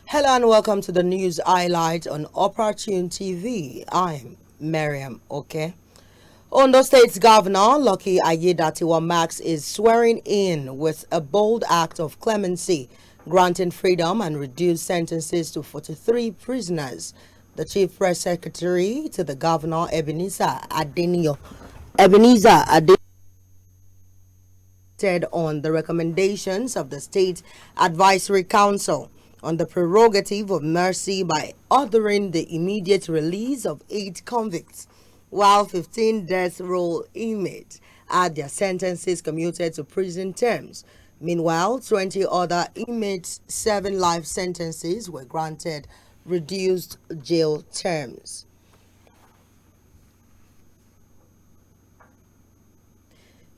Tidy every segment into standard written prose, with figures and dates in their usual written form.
Hello and welcome to the news highlight on Opportune TV. I'm Miriam, okay? Ondo State's Governor Lucky Aiyedatiwa Max is swearing in with a bold act of clemency, granting freedom and reduced sentences to 43 prisoners. The Chief Press Secretary to the Governor, Ebenezer Adenio, on the recommendations of the State Advisory Council on the prerogative of mercy by ordering the immediate release of 8 convicts, while 15 death row inmates had their sentences commuted to prison terms. Meanwhile, 20 other inmates serving life sentences were granted reduced jail terms.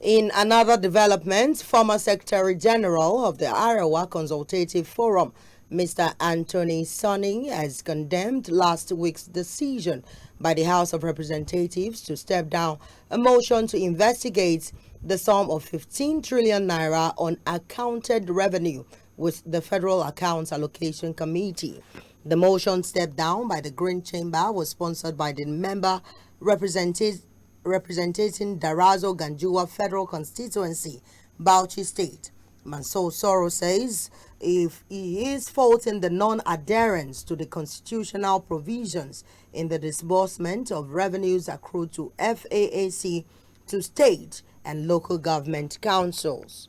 In another development, former Secretary General of the Arawa Consultative Forum, Mr. Anthony Sonning, has condemned last week's decision by the House of Representatives to step down a motion to investigate the sum of 15 trillion naira unaccounted revenue with the Federal Accounts Allocation Committee. The motion stepped down by the Green Chamber was sponsored by the member representing Darazo Ganjua Federal Constituency, Bauchi State. Mansour Soro says if he is faulting the non-adherence to the constitutional provisions in the disbursement of revenues accrued to FAAC to state and local government councils.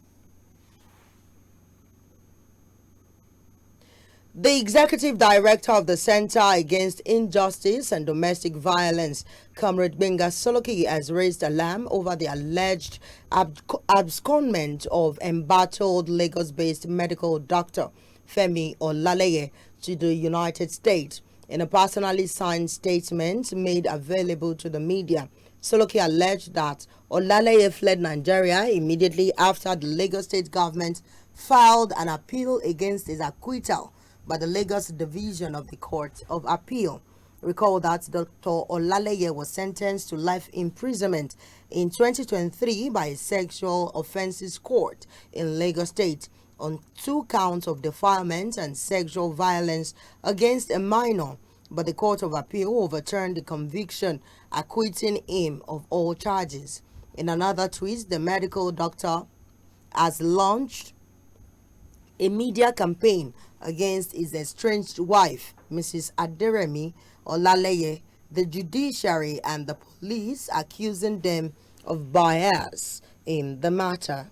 The executive director of the Center Against Injustice and Domestic Violence, Comrade Benga Soloki, has raised alarm over the alleged abscondment of embattled Lagos-based medical doctor Femi Olaleye to the United States. In a personally signed statement made available to the media, Soloki alleged that Olaleye fled Nigeria immediately after the Lagos state government filed an appeal against his acquittal by the Lagos Division of the Court of Appeal. Recall that Dr. Olaleye was sentenced to life imprisonment in 2023 by a sexual offences court in Lagos State on 2 counts of defilement and sexual violence against a minor, but the Court of Appeal overturned the conviction, acquitting him of all charges. In another twist, the medical doctor has launched a media campaign against his estranged wife, Mrs. Aderemi Olaleye, the judiciary and the police, accusing them of bias in the matter.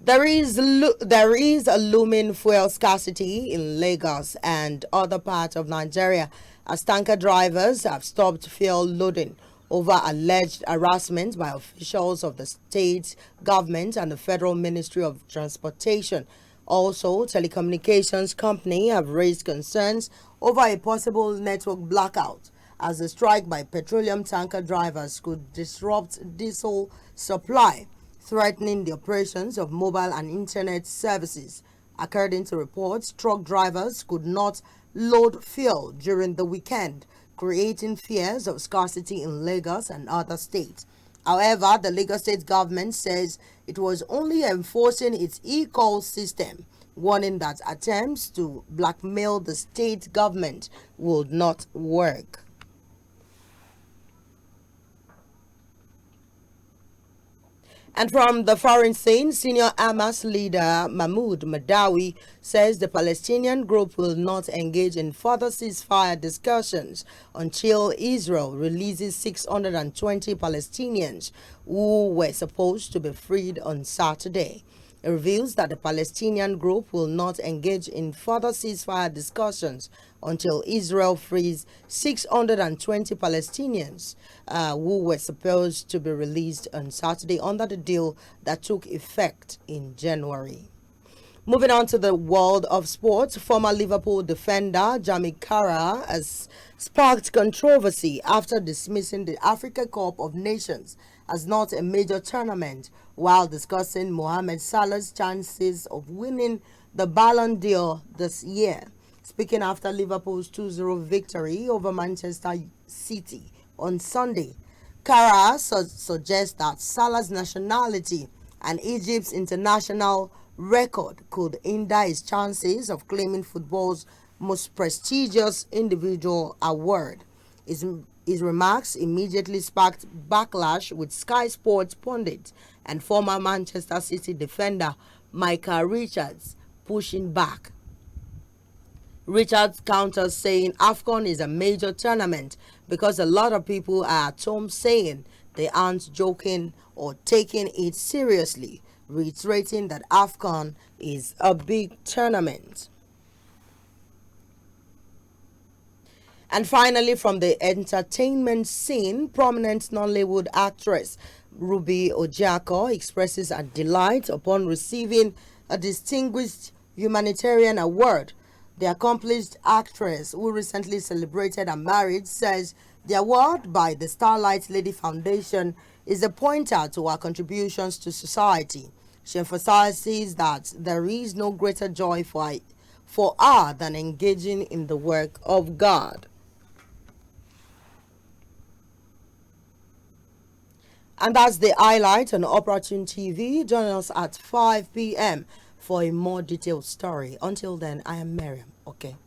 There is a looming fuel scarcity in Lagos and other parts of Nigeria as tanker drivers have stopped fuel loading over alleged harassment by officials of the state government and the Federal Ministry of Transportation. Also, telecommunications companies have raised concerns over a possible network blackout as the strike by petroleum tanker drivers could disrupt diesel supply, threatening the operations of mobile and internet services. According to reports, truck drivers could not load fuel during the weekend, creating fears of scarcity in Lagos and other states. However, the Lagos state government says it was only enforcing its e-call system, warning that attempts to blackmail the state government would not work. And from the foreign scene, senior Hamas leader Mahmoud Madawi says the Palestinian group will not engage in further ceasefire discussions until Israel releases 620 Palestinians who were supposed to be freed on Saturday. It reveals that the Palestinian group will not engage in further ceasefire discussions until Israel frees 620 Palestinians who were supposed to be released on Saturday under the deal that took effect in January. Moving on to the world of sports, former Liverpool defender Jamie Carragher has sparked controversy after dismissing the Africa Cup of Nations as not a major tournament while discussing Mohamed Salah's chances of winning the Ballon d'Or this year. Speaking after Liverpool's 2-0 victory over Manchester City on Sunday, Carragher suggests that Salah's nationality and Egypt's international record could hinder his chances of claiming football's most prestigious individual award. His remarks immediately sparked backlash, with Sky Sports pundit and former Manchester City defender Michael Richards pushing back. Richards counters, saying AFCON is a major tournament because a lot of people are at home saying they aren't joking or taking it seriously, reiterating that AFCON is a big tournament. And finally, from the entertainment scene, prominent Nollywood actress Ruby Ojako expresses her delight upon receiving a distinguished humanitarian award. The accomplished actress, who recently celebrated her marriage, says the award by the Starlight Lady Foundation is a pointer to her contributions to society. She emphasizes that there is no greater joy for her than engaging in the work of God. And that's the highlight on Opportune TV. Join us at 5 p.m. for a more detailed story. Until then, I am Miriam. Okay.